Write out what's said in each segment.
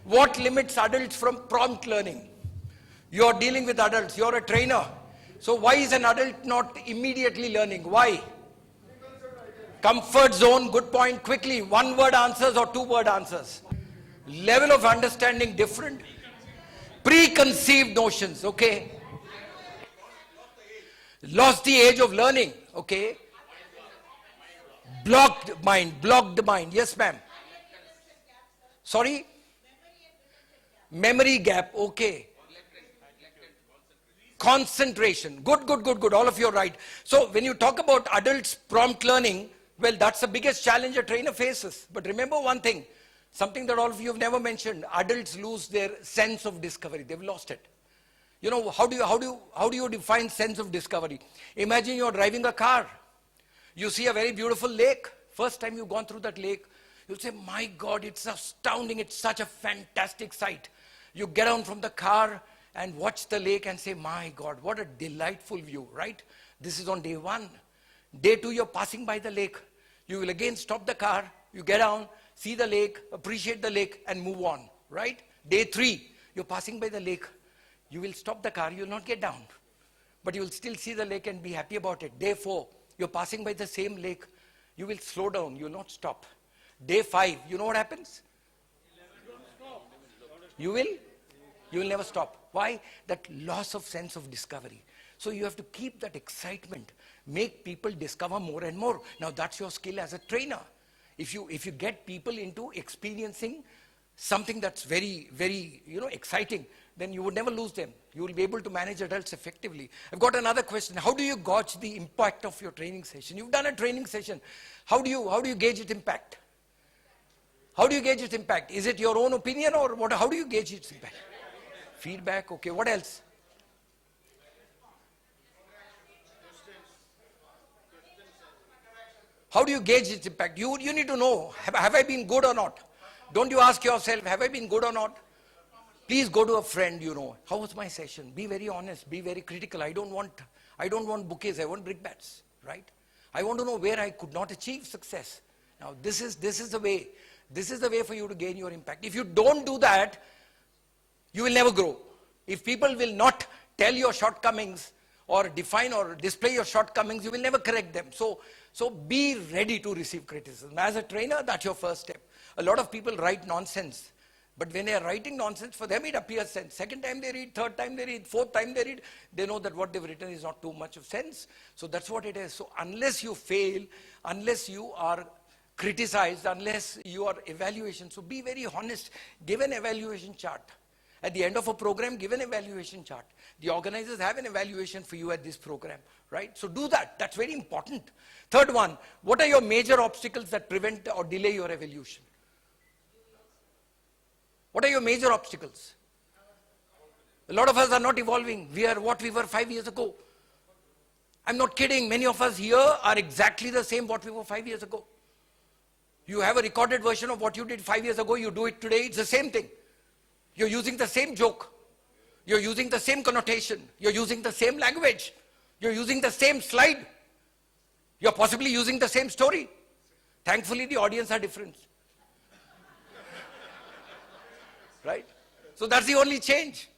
What limits adults from prompt learning? You're dealing with adults, you're a trainer. So why is an adult not immediately learning? Why? Comfort zone, good point, quickly. One word answers or two word answers. Level of understanding different. Preconceived notions, okay. Lost the age of learning, okay. Blocked mind. Yes, ma'am. Sorry? Memory gap, okay. Concentration, good. All of you are right. So when you talk about adults prompt learning, well, that's the biggest challenge a trainer faces. But remember one thing, something that all of you have never mentioned, adults lose their sense of discovery. They've lost it. You know, how do you define sense of discovery? Imagine you're driving a car. You see a very beautiful lake. First time you've gone through that lake, you'll say, my God, it's astounding. It's such a fantastic sight. You get down from the car and watch the lake and say, my God, what a delightful view, right? This is on day one. Day two, you're passing by the lake. You will again stop the car. You get down, see the lake, appreciate the lake and move on, right? Day three, you're passing by the lake. You will stop the car, you will not get down. But you will still see the lake and be happy about it. Day four, you're passing by the same lake. You will slow down, you will not stop. Day five, you know what happens? You will never stop. Why? That loss of sense of discovery. So you have to keep that excitement, make people discover more and more. Now that's your skill as a trainer. If you get people into experiencing something that's very, very, exciting, then you would never lose them. You will be able to manage adults effectively. I've got another question. How do you gauge the impact of your training session? You've done a training session. How do you gauge its impact? How do you gauge its impact? Is it your own opinion or what? How do you gauge its impact? Feedback, okay. What else? How do you gauge its impact? You need to know, have I been good or not? Don't you ask yourself, have I been good or not? Please go to a friend, how was my session? Be very honest, be very critical. I don't want bouquets, I want brickbats, right? I want to know where I could not achieve success. Now this is the way. This is the way for you to gain your impact. If you don't do that, you will never grow. If people will not tell your shortcomings or define or display your shortcomings, you will never correct them. So be ready to receive criticism. As a trainer, that's your first step. A lot of people write nonsense. But when they are writing nonsense, for them it appears sense. Second time they read, third time they read, fourth time they read, they know that what they've written is not too much of sense. So that's what it is. So unless you fail, unless you are criticized, unless you are evaluation, so be very honest. Give an evaluation chart. At the end of a program, give an evaluation chart. The organizers have an evaluation for you at this program, right? So do that. That's very important. Third one, what are your major obstacles that prevent or delay your evolution? What are your major obstacles? A lot of us are not evolving. We are what we were 5 years ago. I'm not kidding. Many of us here are exactly the same what we were 5 years ago. You have a recorded version of what you did 5 years ago. You do it today. It's the same thing. You're using the same joke. You're using the same connotation. You're using the same language. You're using the same slide. You're possibly using the same story. Thankfully, the audience are different. Right? So that's the only change.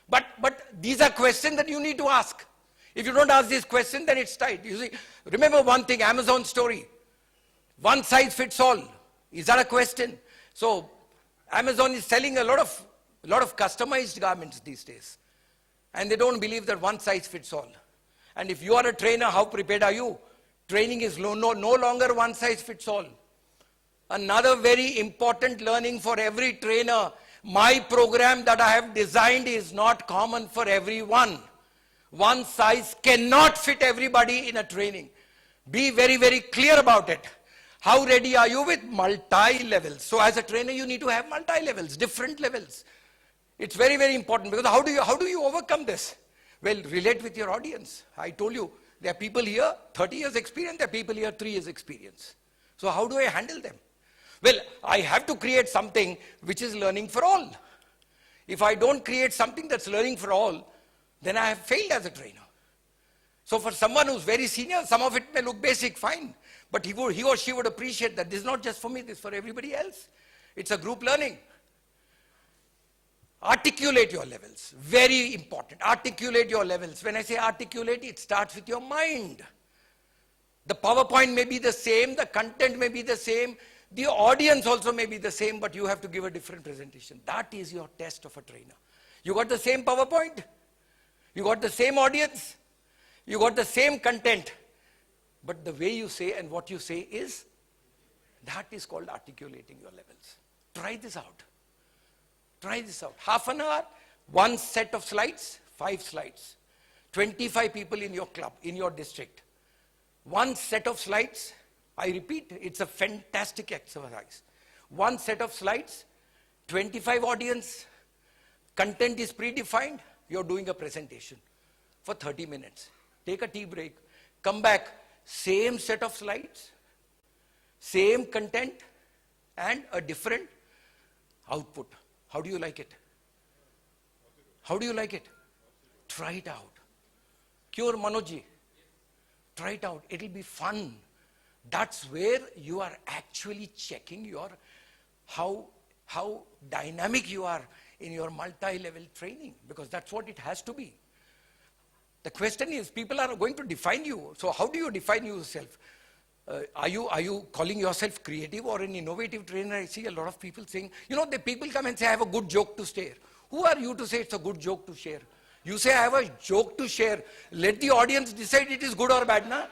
But these are questions that you need to ask. If you don't ask this question, then it's tight. You see, remember one thing, Amazon story. One size fits all. Is that a question? So Amazon is selling a lot of customized garments these days. And they don't believe that one size fits all. And if you are a trainer, how prepared are you? Training is no longer one size fits all. Another very important learning for every trainer, my program that I have designed is not common for everyone. One size cannot fit everybody in a training. Be very, very clear about it. How ready are you with multi-levels? So as a trainer, you need to have multi-levels, different levels. It's very, very important because how do you overcome this? Well, relate with your audience. I told you, there are people here, 30 years experience, there are people here, 3 years experience. So how do I handle them? Well, I have to create something which is learning for all. If I don't create something that's learning for all, then I have failed as a trainer. So for someone who's very senior, some of it may look basic, fine. But he or she would appreciate that this is not just for me, this is for everybody else. It's a group learning. Articulate your levels. Very important. Articulate your levels. When I say articulate, it starts with your mind. The PowerPoint may be the same, the content may be the same, the audience also may be the same, but you have to give a different presentation. That is your test of a trainer. You got the same PowerPoint, you got the same audience, you got the same content, but the way you say and what you say is, that is called articulating your levels. Try this out. Try this out. Half an hour, one set of slides, 5 slides. 25 people in your club, in your district. One set of slides, I repeat, it's a fantastic exercise. One set of slides, 25 audience, content is predefined, you're doing a presentation for 30 minutes. Take a tea break, come back, same set of slides, same content, and a different output. How do you like it? How do you like it? Try it out. Cure Manojji. Try it out. It'll be fun. That's where you are actually checking your how dynamic you are in your multi-level training, because that's what it has to be. The question is, people are going to define you. So how do you define yourself? Are you calling yourself creative or an innovative trainer? I see a lot of people saying, the people come and say, I have a good joke to share. Who are you to say it's a good joke to share? You say, I have a joke to share. Let the audience decide it is good or bad, na?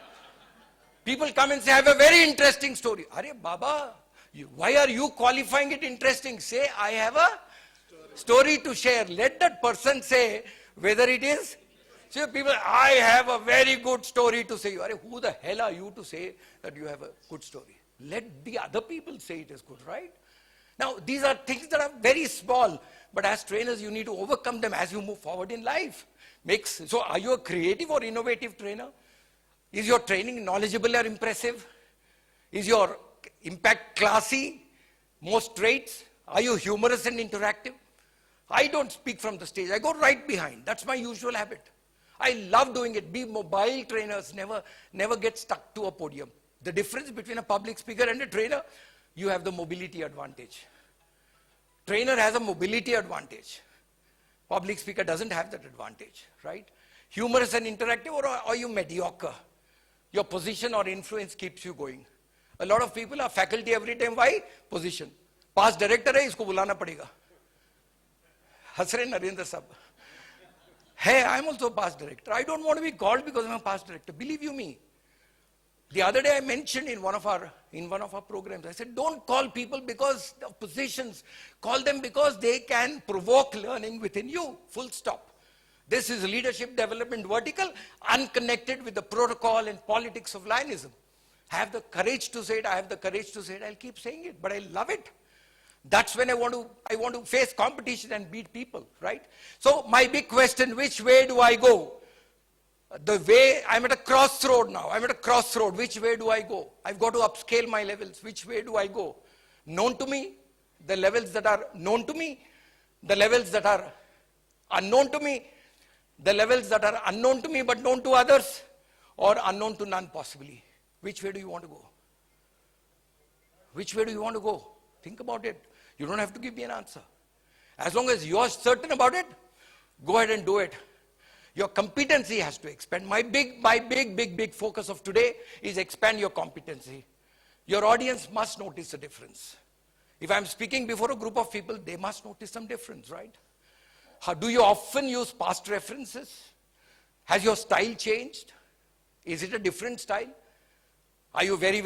People come and say, I have a very interesting story. Arey Baba, why are you qualifying it interesting? Say, I have a story to share. Let that person say whether it is. See, people, I have a very good story to say. Arey, who the hell are you to say that you have a good story? Let the other people say it is good, right? Now, these are things that are very small, but as trainers, you need to overcome them as you move forward in life. So, are you a creative or innovative trainer? Is your training knowledgeable or impressive? Is your impact classy? Most traits? Are you humorous and interactive? I don't speak from the stage. I go right behind. That's my usual habit. I love doing it. Be mobile trainers. Never get stuck to a podium. The difference between a public speaker and a trainer, you have the mobility advantage. Trainer has a mobility advantage. Public speaker doesn't have that advantage, right? Humorous and interactive, or are you mediocre? Your position or influence keeps you going. A lot of people are faculty every time. Why? Position. Past director hai, isko bulana padega. Hasre Narendra Sab. Hey, I'm also a past director. I don't want to be called because I'm a past director. Believe you me. The other day I mentioned in one of our programs, I said, don't call people because of positions. Call them because they can provoke learning within you. Full stop. This is leadership development vertical, unconnected with the protocol and politics of Lionism. I have the courage to say it. I have the courage to say it. I'll keep saying it, but I love it. That's when I want to face competition and beat people, right? So my big question, which way do I go? The way, I'm at a crossroad now. I'm at a crossroad. Which way do I go? I've got to upscale my levels. Which way do I go? Known to me, the levels that are known to me, the levels that are unknown to me, the levels that are unknown to me but known to others, or unknown to none possibly. Which way do you want to go? Which way do you want to go? Think about it. You don't have to give me an answer. As long as you're certain about it, go ahead and do it. Your competency has to expand. My big focus of today is expand your competency. Your audience must notice a difference. If I'm speaking before a group of people, they must notice some difference, right? How do you often use past references? Has your style changed? Is it a different style? Are you very,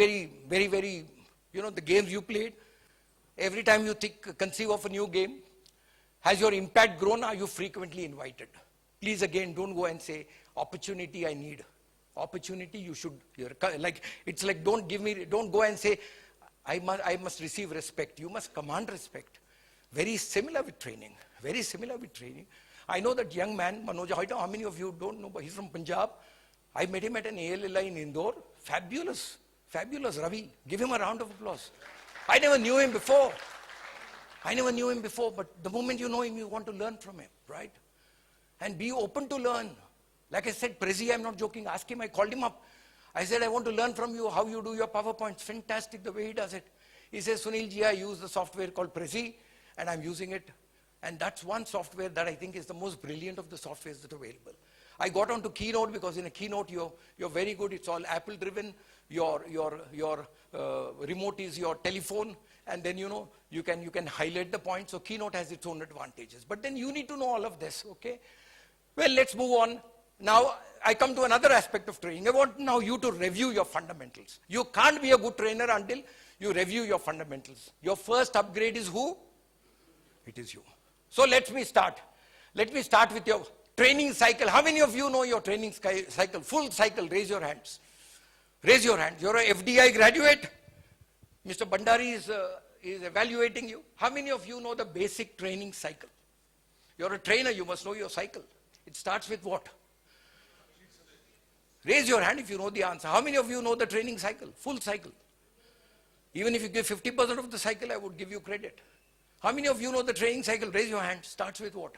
the games you played? Every time you conceive of a new game, has your impact grown? Are you frequently invited? Please again, don't go and say, opportunity I need. Opportunity you should, it's like don't go and say, I must receive respect. You must command respect. Very similar with training. Very similar with training. I know that young man, Manoj, how many of you don't know, but he's from Punjab. I met him at an ALLI in Indore. Fabulous Ravi. Give him a round of applause. I never knew him before, but the moment you know him, you want to learn from him, right? And be open to learn. Like I said, Prezi, I'm not joking, ask him, I called him up. I said, I want to learn from you how you do your PowerPoints. Fantastic the way he does it. He says, Sunil ji, I use the software called Prezi, and I'm using it. And that's one software that I think is the most brilliant of the softwares that are available. I got onto Keynote because in a Keynote you're very good. It's all Apple driven. Your remote is your telephone, and then you can highlight the points. So Keynote has its own advantages. But then you need to know all of this, okay? Well, let's move on. Now I come to another aspect of training. I want now you to review your fundamentals. You can't be a good trainer until you review your fundamentals. Your first upgrade is who? It is you. So let me start. Let me start with your training cycle. How many of you know your training cycle? Full cycle, raise your hands. Raise your hands. You're a FDI graduate. Mr. Bandari is evaluating you. How many of you know the basic training cycle? You're a trainer, you must know your cycle. It starts with what? Raise your hand if you know the answer. How many of you know the training cycle? Full cycle. Even if you give 50% of the cycle, I would give you credit. How many of you know the training cycle? Raise your hand. Starts with what?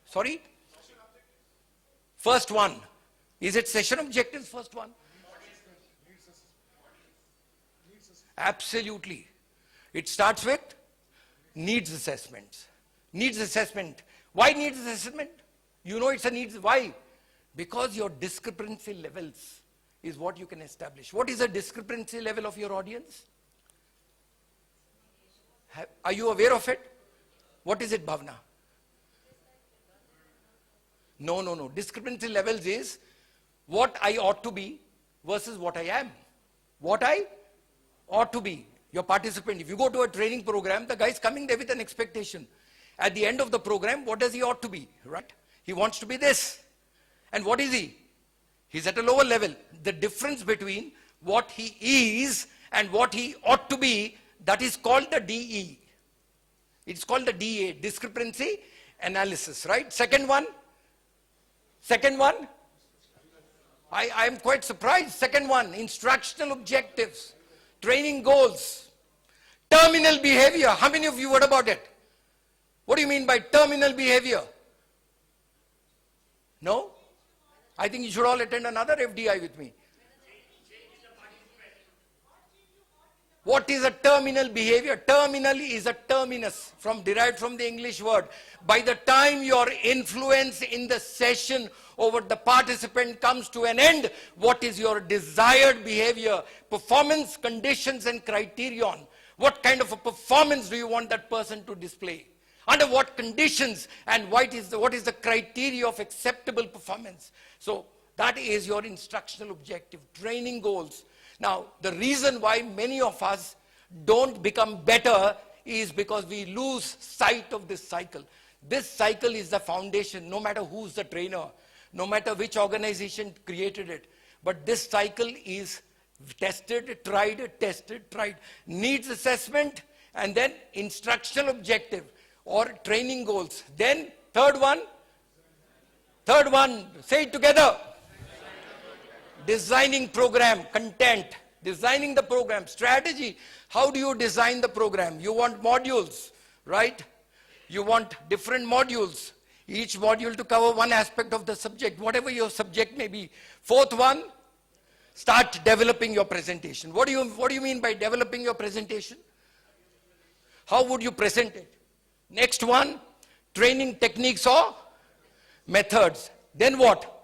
Sorry? First one. Is it session objectives, first one? Absolutely. It starts with needs assessments. Needs assessment. Why needs assessment? You know it's a needs. Why? Because your discrepancy levels is what you can establish. What is the discrepancy level of your audience? Are you aware of it? What is it, Bhavna? No. Discrepancy levels is what I ought to be versus what I am. What I ought to be. Your participant, if you go to a training program, the guy is coming there with an expectation. At the end of the program, what does he ought to be, right? He wants to be this. And what is he? He's at a lower level. The difference between what he is and what he ought to be, that is called the DE. It's called the DA, discrepancy analysis, right? Second one. I am quite surprised. Second one, instructional objectives, training goals, terminal behavior. How many of you heard about it? What do you mean by terminal behavior? No? I think you should all attend another FDI with me. What is a terminal behavior? Terminal is a terminus, derived from the English word. By the time your influence in the session over the participant comes to an end, what is your desired behavior? Performance, conditions, and criterion. What kind of a performance do you want that person to display? Under what conditions, and what is the criteria of acceptable performance? So that is your instructional objective, training goals. Now, the reason why many of us don't become better is because we lose sight of this cycle. This cycle is the foundation, no matter who's the trainer, no matter which organization created it. But this cycle is tested, tried. Needs assessment, and then instructional objective or training goals. Then third one, say it together. Designing program, content, designing the program, strategy. How do you design the program? You want modules, right? You want different modules. Each module to cover one aspect of the subject, whatever your subject may be. Fourth one, start developing your presentation. What do you mean by developing your presentation? How would you present it? Next one, training techniques or methods. Then what?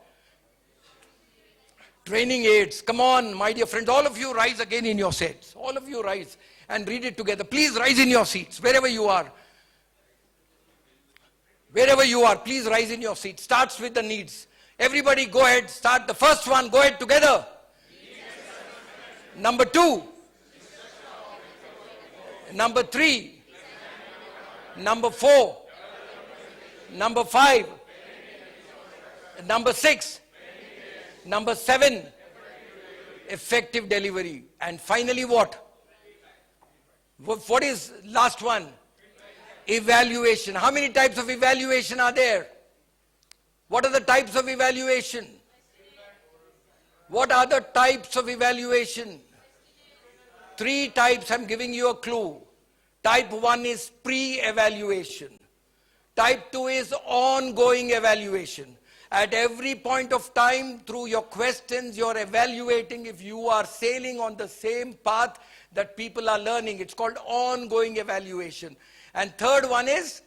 Training aids. Come on, my dear friends. All of you rise again in your seats. All of you rise and read it together. Please rise in your seats, wherever you are. Wherever you are, please rise in your seats. Starts with the needs. Everybody go ahead, start the first one. Go ahead together. Number 2. Number 3. Number 4. Number 5. Number 6. Number 7, effective delivery. And finally what? What is last one? Evaluation. How many types of evaluation are there? What are the types of evaluation? What are the types of evaluation? 3 types, I'm giving you a clue. Type 1 is pre-evaluation. Type 2 is ongoing evaluation. At every point of time, through your questions, you're evaluating if you are sailing on the same path that people are learning. It's called ongoing evaluation. And third one is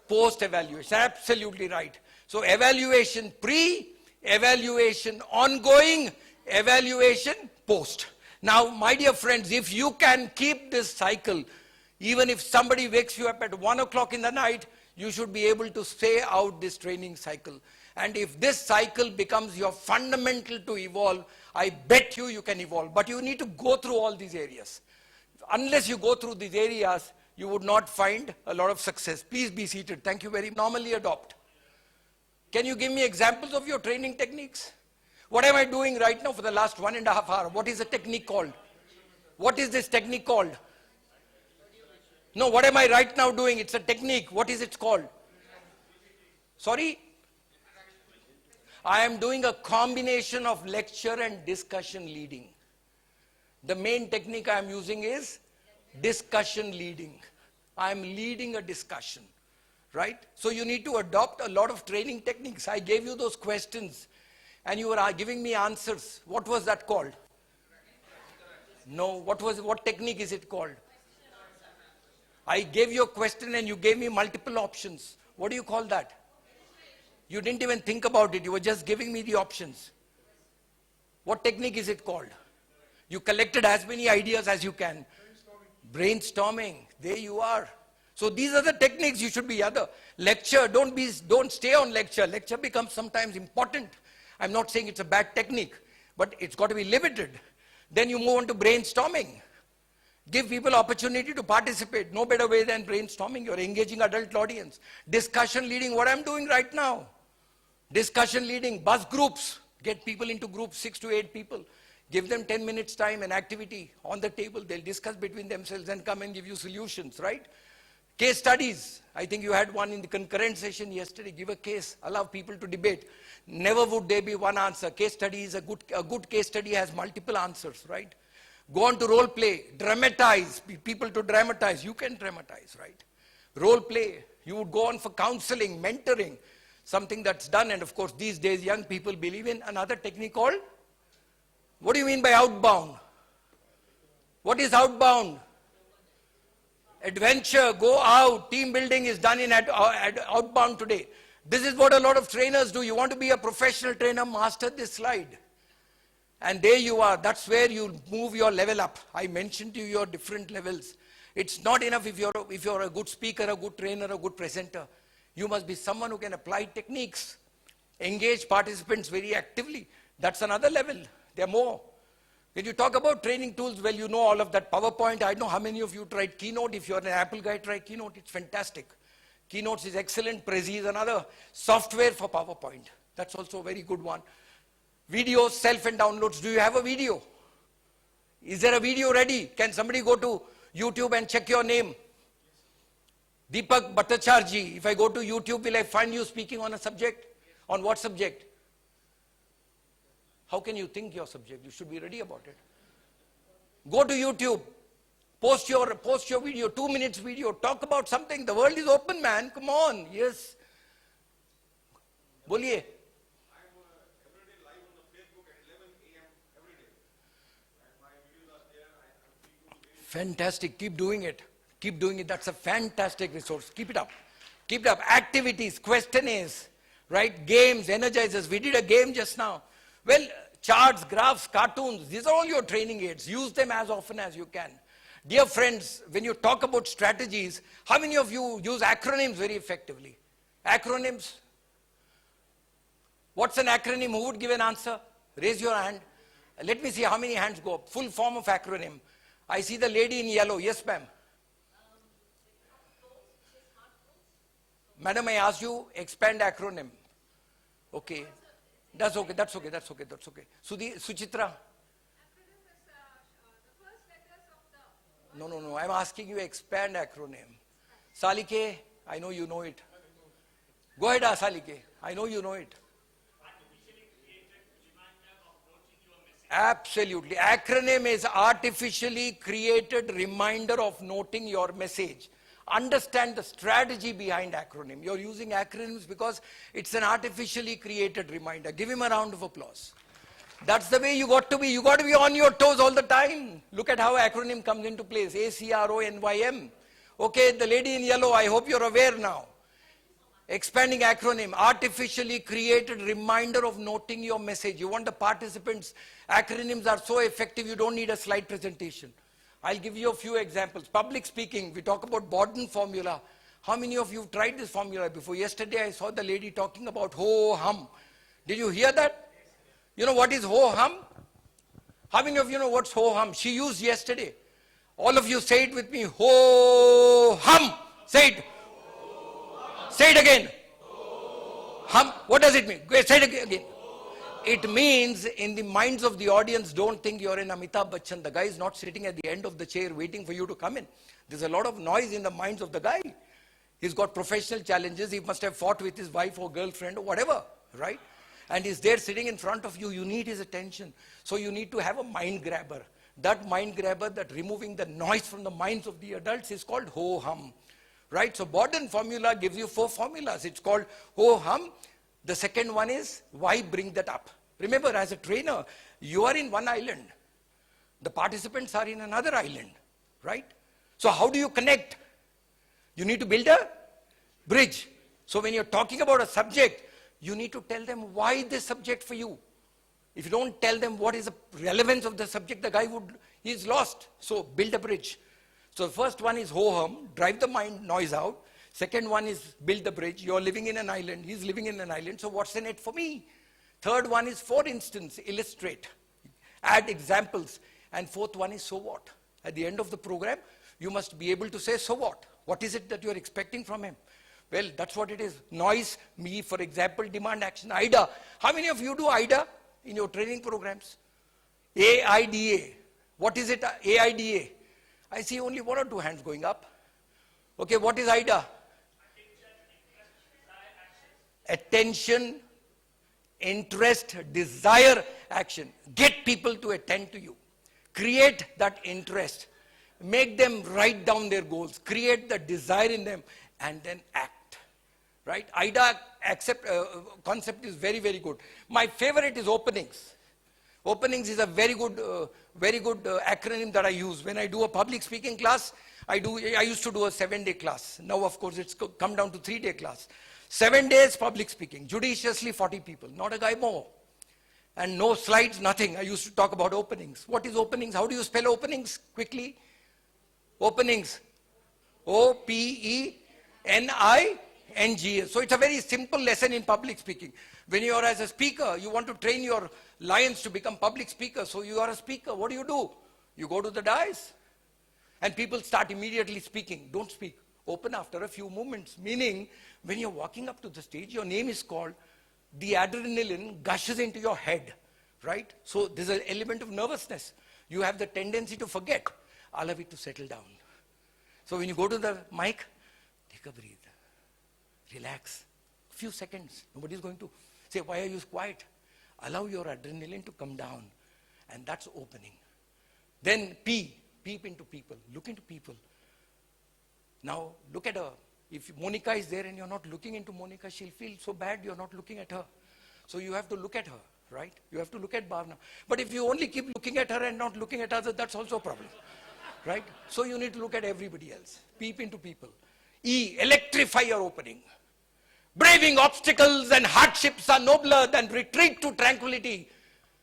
post-evaluation. Absolutely right. So evaluation pre, evaluation ongoing, evaluation post. Now, my dear friends, if you can keep this cycle, even if somebody wakes you up at 1 o'clock in the night, you should be able to stay out this training cycle. And if this cycle becomes your fundamental to evolve, I bet you can evolve. But you need to go through all these areas. Unless you go through these areas, you would not find a lot of success. Please be seated. Thank you very much. Normally adopt. Can you give me examples of your training techniques? What am I doing right now for the last 1.5 hours? What is the technique called? What is this technique called? No, what am I right now doing? It's a technique. What is it called? Sorry? I am doing a combination of lecture and discussion leading. The main technique I am using is discussion leading. I am leading a discussion, right? So you need to adopt a lot of training techniques. I gave you those questions and you were giving me answers. What was that called? No, what technique is it called? I gave you a question and you gave me multiple options. What do you call that? You didn't even think about it. You were just giving me the options. What technique is it called? You collected as many ideas as you can. Brainstorming. There you are. So these are the techniques you should be. Other lecture. Don't stay on lecture. Lecture becomes sometimes important. I'm not saying it's a bad technique, but it's got to be limited. Then you move on to brainstorming. Give people opportunity to participate. No better way than brainstorming. You're engaging adult audience. Discussion leading, what I'm doing right now. Discussion leading, bus groups. Get people into groups, 6 to 8 people. Give them 10 minutes time and activity on the table. They'll discuss between themselves and come and give you solutions, right? Case studies. I think you had one in the concurrent session yesterday. Give a case, allow people to debate. Never would there be one answer. Case study is a good case study has multiple answers, right? Go on to role play, dramatize, people to dramatize. You can dramatize, right? Role play, you would go on for counseling, mentoring, something that's done. And of course, these days, young people believe in another technique called, what do you mean by outbound? What is outbound? Adventure, go out, team building is done in outbound today. This is what a lot of trainers do. You want to be a professional trainer, master this slide. And there you are. That's where you move your level up. I mentioned to you your different levels. It's not enough if you're a good speaker, a good trainer, a good presenter. You must be someone who can apply techniques, engage participants very actively. That's another level. There are more. When you talk about training tools, well, you know all of that. PowerPoint, I know how many of you tried Keynote. If you're an Apple guy, try Keynote. It's fantastic. Keynote is excellent. Prezi is another software for PowerPoint. That's also a very good one. Videos, self and downloads. Do you have a video? Is there a video ready? Can somebody go to YouTube and check your name? Deepak Bhattacharjee. If I go to YouTube, will I find you speaking on a subject? On what subject? How can you think your subject? You should be ready about it. Go to YouTube. Post your video, 2 minutes video. Talk about something. The world is open, man. Come on. Yes. Boliye. Fantastic. Keep doing it. Keep doing it. That's a fantastic resource. Keep it up. Keep it up. Activities, questionnaires, right? Games, energizers. We did a game just now. Well, charts, graphs, cartoons. These are all your training aids. Use them as often as you can. Dear friends, when you talk about strategies, how many of you use acronyms very effectively? Acronyms? What's an acronym? Who would give an answer? Raise your hand. Let me see how many hands go up. Full form of acronym. I see the lady in yellow. Yes, ma'am. Madam, I asked you, expand acronym. Okay. That's okay, that's okay, that's okay, that's okay. Suchitra? No. I'm asking you expand acronym. Salike, I know you know it. Go ahead, Salike. I know you know it. Absolutely. Acronym is artificially created reminder of noting your message. Understand the strategy behind acronym. You're using acronyms because it's an artificially created reminder. Give him a round of applause. That's the way you got to be. You got to be on your toes all the time. Look at how acronym comes into place. ACRONYM. Okay, the lady in yellow, I hope you're aware now. Expanding acronym, artificially created reminder of noting your message. You want the participants, acronyms are so effective, you don't need a slide presentation. I'll give you a few examples. Public speaking, we talk about Borden formula. How many of you have tried this formula before? Yesterday I saw the lady talking about ho-hum. Did you hear that? You know what is ho-hum? How many of you know what's ho-hum? She used yesterday. All of you say it with me, ho-hum. Say it. Say it again. Hum. What does it mean? Say it again. It means in the minds of the audience, don't think you're in Amitabh Bachchan. The guy is not sitting at the end of the chair waiting for you to come in. There's a lot of noise in the minds of the guy. He's got professional challenges. He must have fought with his wife or girlfriend or whatever, right? And he's there sitting in front of you. You need his attention. So you need to have a mind grabber. That mind grabber, that removing the noise from the minds of the adults is called ho-hum. Right? So Borden formula gives you 4 formulas. It's called ho-hum. The second one is, why bring that up? Remember, as a trainer, you are in one island. The participants are in another island. Right? So how do you connect? You need to build a bridge. So when you're talking about a subject, you need to tell them why this subject for you. If you don't tell them what is the relevance of the subject, the guy is lost. So build a bridge. So the first one is ho-hum, drive the mind noise out. Second one is build the bridge. You're living in an island, he's living in an island, so what's in it for me? Third one is, for instance, illustrate, add examples. And fourth one is, so what? At the end of the program, you must be able to say, so what? What is it that you're expecting from him? Well, that's what it is. Noise, me, for example, demand, action, AIDA. How many of you do AIDA in your training programs? AIDA. What is it, AIDA? I see only 1 or 2 hands going up. Okay, what is AIDA? Attention, interest, desire, action. Get people to attend to you. Create that interest. Make them write down their goals. Create the desire in them and then act. Right? AIDA concept is very, very good. My favorite is openings. Openings is a very good acronym that I use. When I do a public speaking class, I used to do a 7-day class. Now, of course, it's come down to 3-day class. 7 days public speaking, judiciously 40 people, not a guy more. And no slides, nothing. I used to talk about openings. What is openings? How do you spell openings quickly? Openings. O-P-E-N-I-N-G-S. So it's a very simple lesson in public speaking. When you are as a speaker, you want to train your lions to become public speakers. So you are a speaker. What do? You go to the dais. And people start immediately speaking. Don't speak. Open after a few moments. Meaning, when you're walking up to the stage, your name is called, the adrenaline gushes into your head. Right? So there's an element of nervousness. You have the tendency to forget. Allow it to settle down. So when you go to the mic, take a breathe. Relax. A few seconds. Nobody's going to say, why are you quiet? Allow your adrenaline to come down. And that's opening. Then P. Peep into people. Look into people. Now, look at her. If Monica is there and you're not looking into Monica, she'll feel so bad you're not looking at her. So you have to look at her, right? You have to look at Bhavna. But if you only keep looking at her and not looking at others, that's also a problem, right? So you need to look at everybody else. Peep into people. E. Electrify your opening. Braving obstacles and hardships are nobler than retreat to tranquility.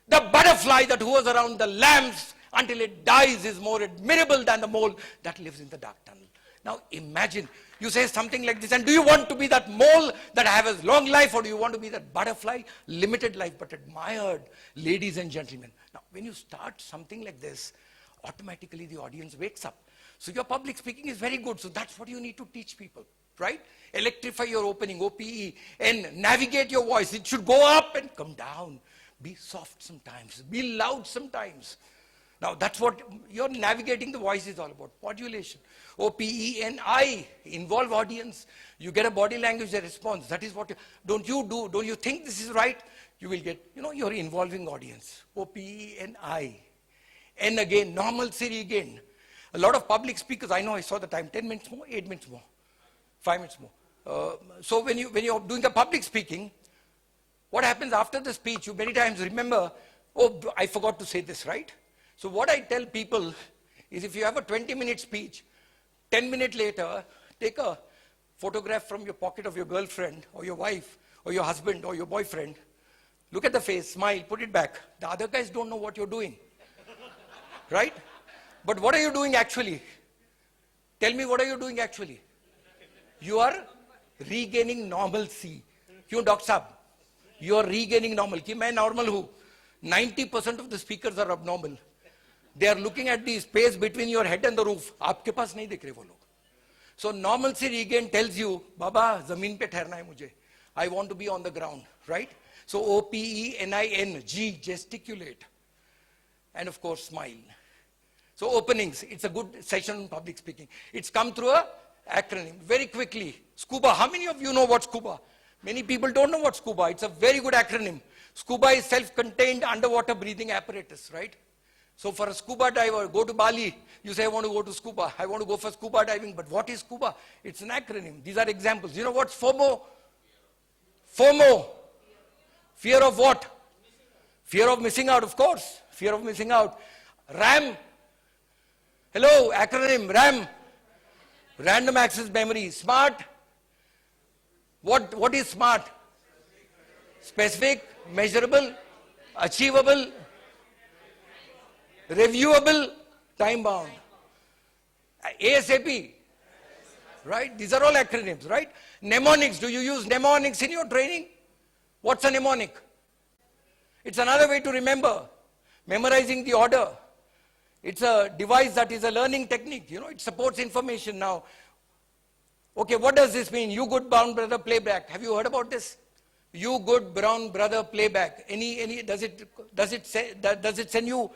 The butterfly that hovers around the lamps until it dies is more admirable than the mole that lives in the dark tunnel. Now imagine, you say something like this, and do you want to be that mole that have a long life, or do you want to be that butterfly, limited life but admired, ladies and gentlemen? Now when you start something like this, automatically the audience wakes up. So your public speaking is very good, so that's what you need to teach people, right? Electrify your opening, O-P-E, and navigate your voice. It should go up and come down. Be soft sometimes, be loud sometimes. Now that's what your navigating the voice is all about. Modulation. O-P-E-N-I. Involve audience. You get a body language that responds. That is what don't you think this is right? You will get, you're involving audience. O-P-E-N-I. N again, normalcy again. A lot of public speakers, I know I saw the time, 10 minutes more, 8 minutes more, 5 minutes more. So when you're doing the public speaking, what happens after the speech, you many times remember, oh, I forgot to say this, right? So what I tell people is, if you have a 20-minute speech, 10 minutes later, take a photograph from your pocket of your girlfriend or your wife or your husband or your boyfriend. Look at the face, smile, put it back. The other guys don't know what you're doing. Right? But what are you doing actually? Tell me, what are you doing actually? You are regaining normalcy. क्यों doctor साहब? You are regaining normal. कि मैं normal हूँ. 90% of the speakers are abnormal. They are looking at the space between your head and the roof. आपके पास नहीं दिख रहे वो लोग. So normalcy regain tells you, बाबा जमीन पे ठहरना है मुझे. I want to be on the ground, right? So OPENIN, G, gesticulate. And of course, smile. So openings, it's a good session on public speaking. It's come through a acronym. Very quickly, SCUBA. How many of you know what SCUBA? Many people don't know what SCUBA. It's a very good acronym. SCUBA is self-contained underwater breathing apparatus, right? So for a scuba diver, go to Bali, you say, I want to go to scuba. I want to go for scuba diving. But what is scuba? It's an acronym. These are examples. You know what's FOMO? FOMO. Fear of what? Fear of missing out, of course. Fear of missing out. RAM. Hello, acronym, RAM. Random access memory. SMART. What is SMART? Specific, measurable, achievable, reviewable, time bound. ASAP. Right? These are all acronyms, right? Mnemonics. Do you use mnemonics in your training? What's a mnemonic? It's another way to remember. Memorizing the order. It's a device that is a learning technique. You know, it supports information now. Okay, what does this mean? You good brown brother playback. Have you heard about this? You good brown brother playback. Does it send you?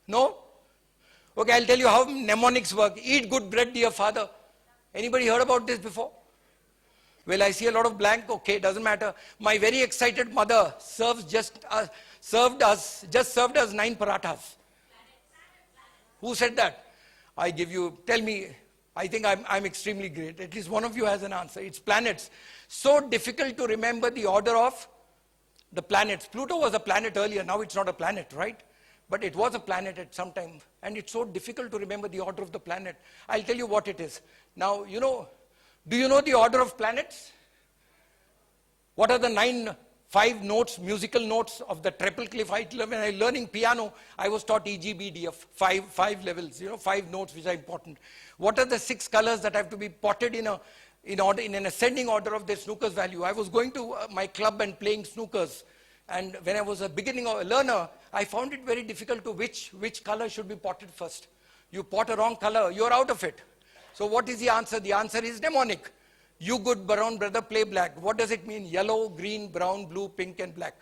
No? Okay, I'll tell you how mnemonics work. Eat good bread, dear father. Anybody heard about this before? Well, I see a lot of blank. Okay, doesn't matter. My very excited mother just served us 9 parathas. Who said that? I give you, tell me, I think I'm extremely great. At least one of you has an answer. It's planets. So difficult to remember the order of the planets. Pluto was a planet earlier. Now it's not a planet, right? But it was a planet at some time. And it's so difficult to remember the order of the planet. I'll tell you what it is. Now, do you know the order of planets? What are the 5 notes, musical notes of the treble clef? When I was learning piano, I was taught EGBDF, 5 levels, 5 notes which are important. What are the 6 colors that have to be potted in an ascending order of their snooker's value? I was going to my club and playing snookers. And when I was a beginning learner, I found it very difficult to which color should be potted first. You pot a wrong color, you're out of it. So what is the answer? The answer is mnemonic. You good brown brother play black. What does it mean? Yellow, green, brown, blue, pink and black.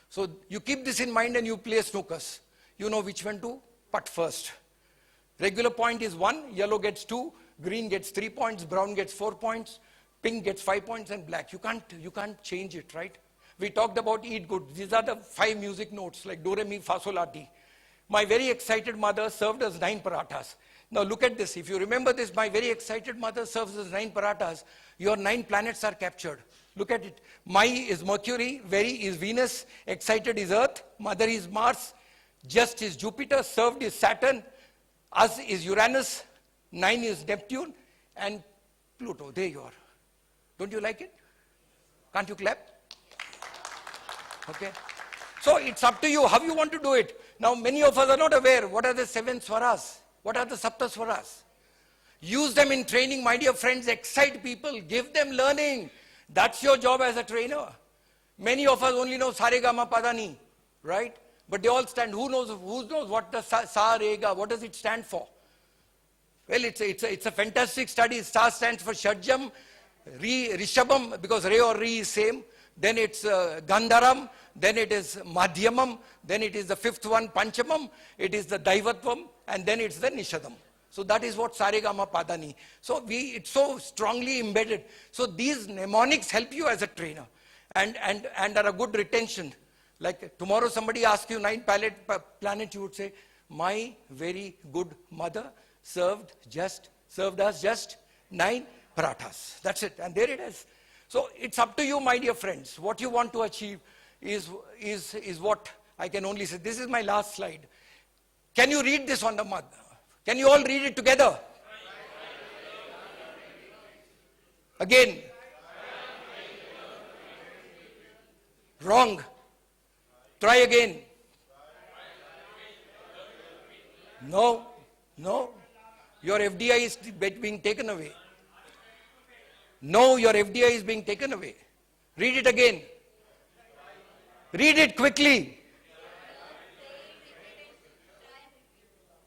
So you keep this in mind and you play snookers. You know which one to putt first. Regular point is 1, yellow gets 2, green gets 3 points, brown gets 4 points, pink gets 5 points and black. You can't change it, right? We talked about eat good. These are the 5 music notes like do, re, mi, fa, sol, la, ti. My very excited mother served us 9 parathas. Now look at this. If you remember this, my very excited mother serves us 9 parathas. Your 9 planets are captured. Look at it. My is Mercury, very is Venus, excited is Earth, mother is Mars, just is Jupiter, served is Saturn, us is Uranus, 9 is Neptune, and Pluto. There you are. Don't you like it? Can't you clap? Okay. So it's up to you how you want to do it. Now many of us are not aware. What are the 7 swaras? What are the saptaswaras? Use them in training, my dear friends. Excite people. Give them learning. That's your job as a trainer. Many of us only know sa re ga ma pa da ni, right? But they all stand. Who knows what the sa re ga? What does it stand for? Well, it's a fantastic study. Sa stands for Shadjam, Rishabam, because re or re is same. Then it's Gandharam, then it is Madhyamam, then it is the 5th one, Panchamam, it is the Daivatvam, and then it's the Nishadam. So that is what Saregama Padani. So it's so strongly embedded. So these mnemonics help you as a trainer and are a good retention. Like tomorrow somebody asks you 9 planets, you would say, my very good mother served us just 9 parathas. That's it, and there it is. So it's up to you, my dear friends. What you want to achieve is what I can only say. This is my last slide. Can you read this on the mug? Can you all read it together? Again. Wrong. Try again. No. No. Your FDI is being taken away. No, your FDI is being taken away. Read it again. Read it quickly.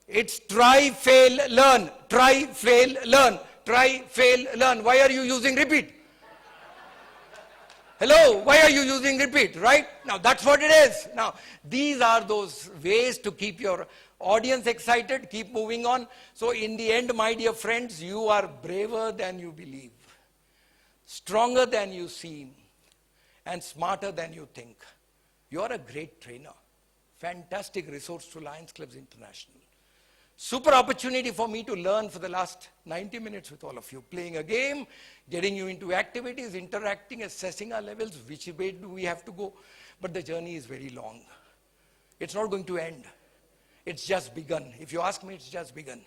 It's try, fail, learn. Try, fail, learn. Try, fail, learn. Why are you using repeat? Hello, why are you using repeat, right? Now, that's what it is. Now, these are those ways to keep your audience excited, keep moving on. So, in the end, my dear friends, you are braver than you believe, stronger than you seem, and smarter than you think. You are a great trainer. Fantastic resource to Lions Clubs International. Super opportunity for me to learn for the last 90 minutes with all of you. Playing a game, getting you into activities, interacting, assessing our levels, which way do we have to go. But the journey is very long. It's not going to end. It's just begun. If you ask me, it's just begun.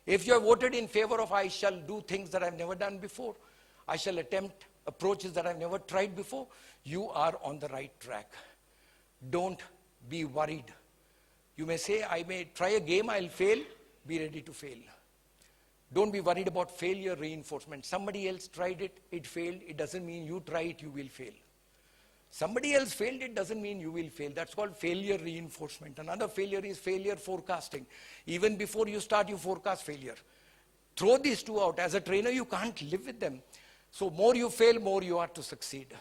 If you have voted in favor of I shall do things that I've never done before, I shall attempt approaches that I've never tried before, you are on the right track. Don't be worried. You may say, I may try a game, I'll fail. Be ready to fail. Don't be worried about failure reinforcement. Somebody else tried it, it failed. It doesn't mean you try it, you will fail. Somebody else failed, it doesn't mean you will fail. That's called failure reinforcement. Another failure is failure forecasting. Even before you start, you forecast failure. Throw these two out. As a trainer, you can't live with them. So more you fail, more you are to succeed.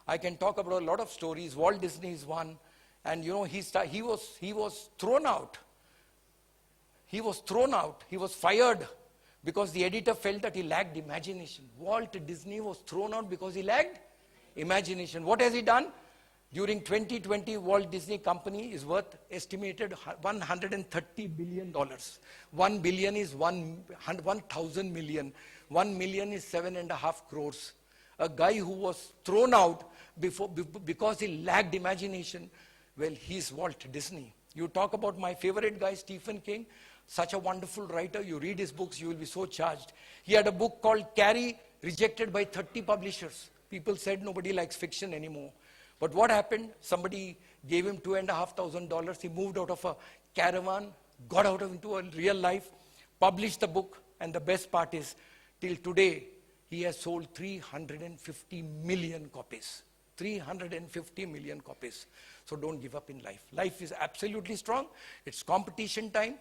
I can talk about a lot of stories. Walt Disney is one. And you know, he was thrown out. He was thrown out. He was fired because the editor felt that he lacked imagination. Walt Disney was thrown out because he lacked imagination. What has he done? During 2020, Walt Disney Company is worth estimated $130 billion. 1 billion is 1,000 million. 1 million is 7.5 crores. A guy who was thrown out because he lacked imagination. Well, he's Walt Disney. You talk about my favorite guy, Stephen King, such a wonderful writer. You read his books, you will be so charged. He had a book called Carrie, rejected by 30 publishers. People said nobody likes fiction anymore. But what happened? Somebody gave him $2,500. He moved out of a caravan, got out into a real life, published the book, and the best part is, till today, he has sold 350 million copies. 350 million copies. So don't give up in life. Life is absolutely strong. It's competition time.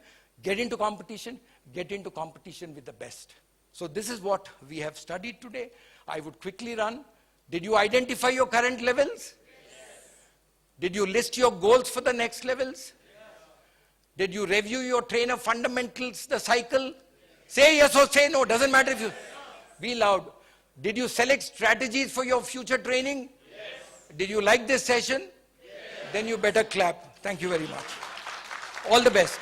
Get into competition. Get into competition with the best. So this is what we have studied today. I would quickly run. Did you identify your current levels? Yes. Did you list your goals for the next levels? Yes. Did you review your trainer fundamentals, the cycle? Yes. Say yes or say no. Doesn't matter if you... Be loud. Did you select strategies for your future training? Yes. Did you like this session? Yes. Then you better clap. Thank you very much. All the best.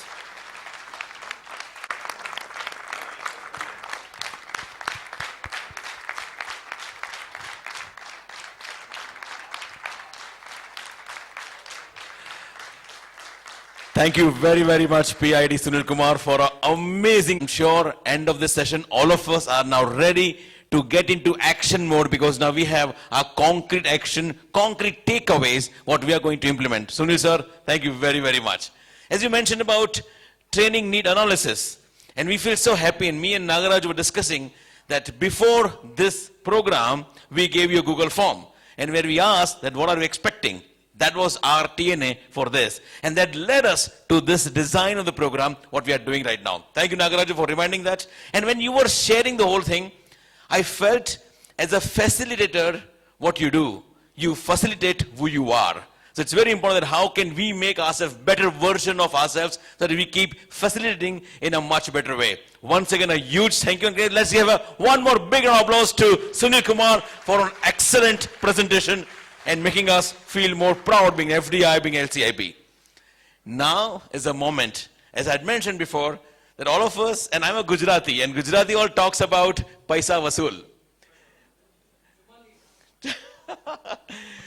Thank you very, very much, PID Sunil Kumar, for an amazing, I'm sure, end of this session. All of us are now ready to get into action mode because now we have our concrete action, concrete takeaways, what we are going to implement. Sunil sir, thank you very, very much. As you mentioned about training need analysis, and we feel so happy, and me and Nagaraj were discussing that before this program, we gave you a Google form, and where we asked that what are you expecting? That was our TNA for this. And that led us to this design of the program, what we are doing right now. Thank you, Nagaraju, for reminding that. And when you were sharing the whole thing, I felt as a facilitator, what you do, you facilitate who you are. So it's very important that how can we make ourselves better version of ourselves so that we keep facilitating in a much better way. Once again, a huge thank you. And let's give one more big round of applause to Sunil Kumar for an excellent presentation and making us feel more proud being FDI, being LCIB. Now is a moment, as I had mentioned before, that all of us, and I'm a Gujarati, and Gujarati all talks about paisa vasool.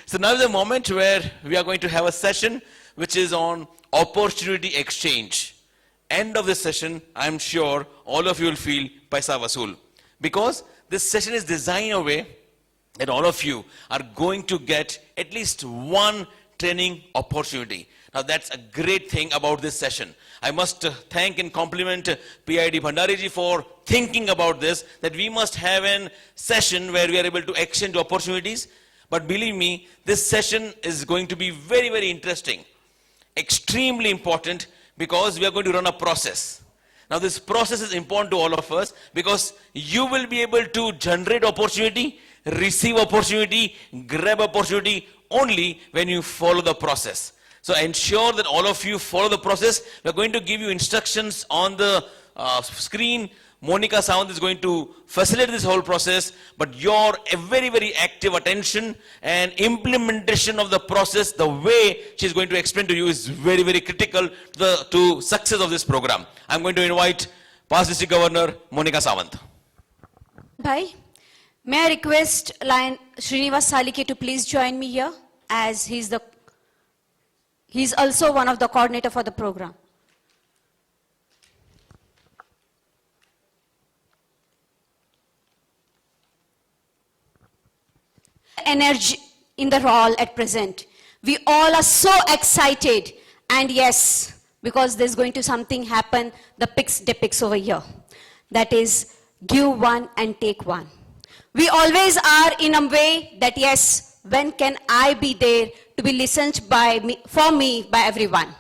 So now is a moment where we are going to have a session which is on opportunity exchange. End of this session, I'm sure all of you will feel paisa vasool. Because this session is designed in a way that all of you are going to get at least one training opportunity. Now that's a great thing about this session. I must thank and compliment PID Bhandari ji for thinking about this, that we must have a session where we are able to exchange opportunities. But believe me, this session is going to be very, very interesting, extremely important, because we are going to run a process. Now this process is important to all of us because you will be able to generate opportunity, receive opportunity, grab opportunity only when you follow the process. So ensure that all of you follow the process. We are going to give you instructions on the screen. Monica Sawant is going to facilitate this whole process, but your very, very active attention and implementation of the process, the way she's going to explain to you, is very, very critical to success of this program. I'm going to invite past District Governor Monica Sawant. Bhai, may I request Lion Srinivas Salike to please join me here, as he's also one of the coordinator for the program. Energy in the role at present. We all are so excited, and yes, because there's going to something happen, the PIX depicts over here. That is, give one and take one. We always are in a way that yes, when can I be there to be listened by me, for me by everyone.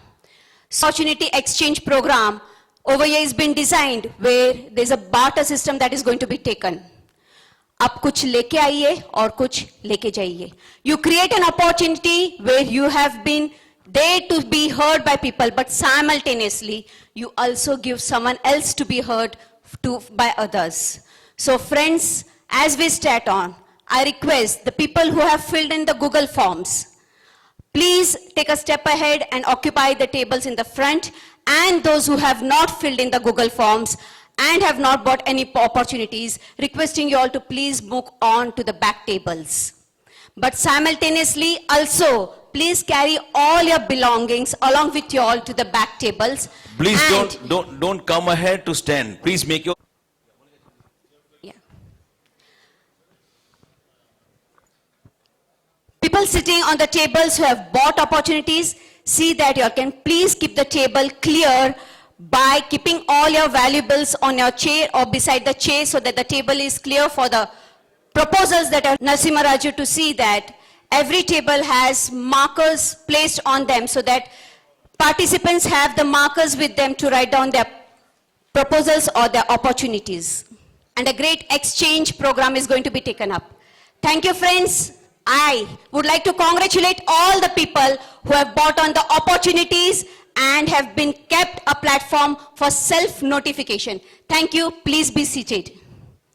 Opportunity exchange program over here has been designed where there's a barter system that is going to be taken. आप कुछ लेके आइए और कुछ लेके जाइए. You create an opportunity where you have been there to be heard by people, but simultaneously you also give someone else to be heard by others. So friends, as we start on, I request the people who have filled in the Google forms, please take a step ahead and occupy the tables in the front, and those who have not filled in the Google forms and have not bought any opportunities, requesting you all to please move on to the back tables. But simultaneously also, please carry all your belongings along with you all to the back tables. Please don't come ahead to stand. Please make your... Yeah. People sitting on the tables who have bought opportunities, see that you can please keep the table clear by keeping all your valuables on your chair or beside the chair, so that the table is clear for the proposals that are Narasimha Raju, to see that every table has markers placed on them so that participants have the markers with them to write down their proposals or their opportunities. And a great exchange program is going to be taken up. Thank you, friends. I would like to congratulate all the people who have bought on the opportunities and have been kept a platform for self-notification. Thank you. Please be seated.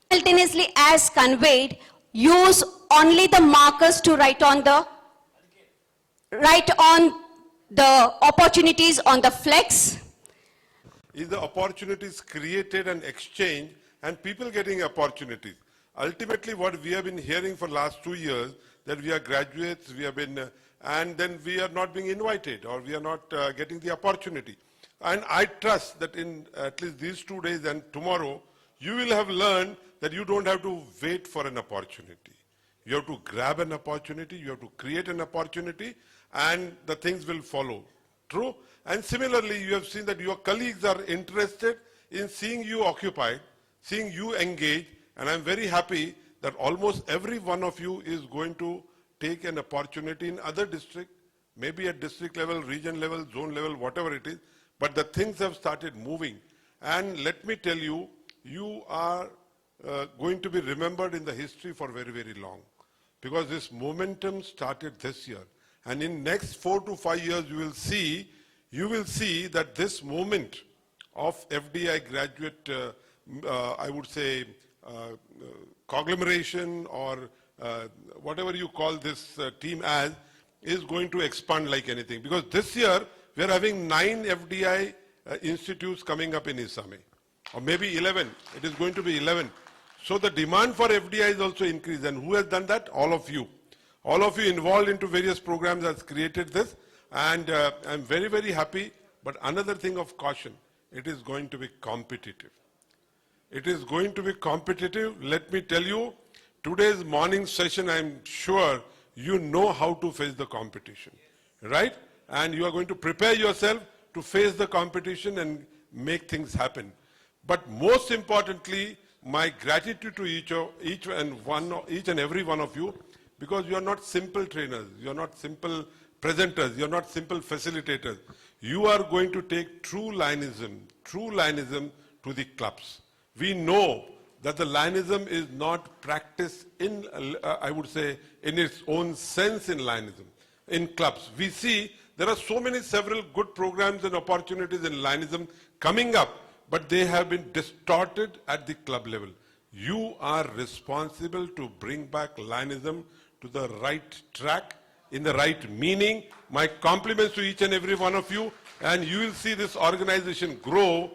Simultaneously, as conveyed, use only the markers to write on the opportunities on the flex. Is the opportunities created and exchanged and people getting opportunities. Ultimately, what we have been hearing for last 2 years, that we are graduates, we have been, and then we are not being invited or we are not getting the opportunity. And I trust that in at least these 2 days and tomorrow, you will have learned that you don't have to wait for an opportunity. You have to grab an opportunity, you have to create an opportunity, and the things will follow. True? And similarly, you have seen that your colleagues are interested in seeing you occupied, seeing you engaged, and I'm very happy that almost every one of you is going to take an opportunity in other district, maybe at district level, region level, zone level, whatever it is, but the things have started moving. And let me tell you, you are going to be remembered in the history for very, very long. Because this momentum started this year. And in next 4 to 5 years, you will see that this movement of FDI graduate, I would say, conglomeration or whatever you call this team as, is going to expand like anything. Because this year, we are having 9 FDI institutes coming up in Isame. Or maybe 11. It is going to be 11. So the demand for FDI is also increased. And who has done that? All of you. All of you involved into various programs has created this. And I'm very, very happy. But another thing of caution, it is going to be competitive. It is going to be competitive. Let me tell you, today's morning session, I'm sure you know how to face the competition, right? And you are going to prepare yourself to face the competition and make things happen. But most importantly, my gratitude to each and every one of you, because you are not simple trainers, you are not simple presenters, you are not simple facilitators. You are going to take true Lionism to the clubs. We know that the Lionism is not practiced in, I would say, in its own sense in Lionism, in clubs. We see there are several good programs and opportunities in Lionism coming up, but they have been distorted at the club level. You are responsible to bring back Lionism to the right track, in the right meaning. My compliments to each and every one of you, and you will see this organization grow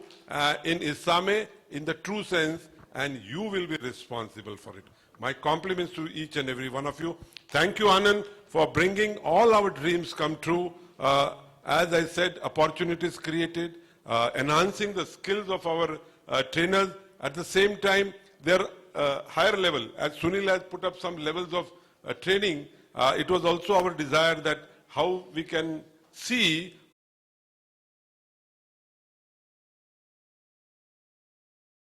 in Isame in the true sense, and you will be responsible for it. My compliments to each and every one of you. Thank you, Anand, for bringing all our dreams come true. As I said, opportunities created, enhancing the skills of our trainers. At the same time, their higher level, as Sunil has put up some levels of training, it was also our desire that how we can see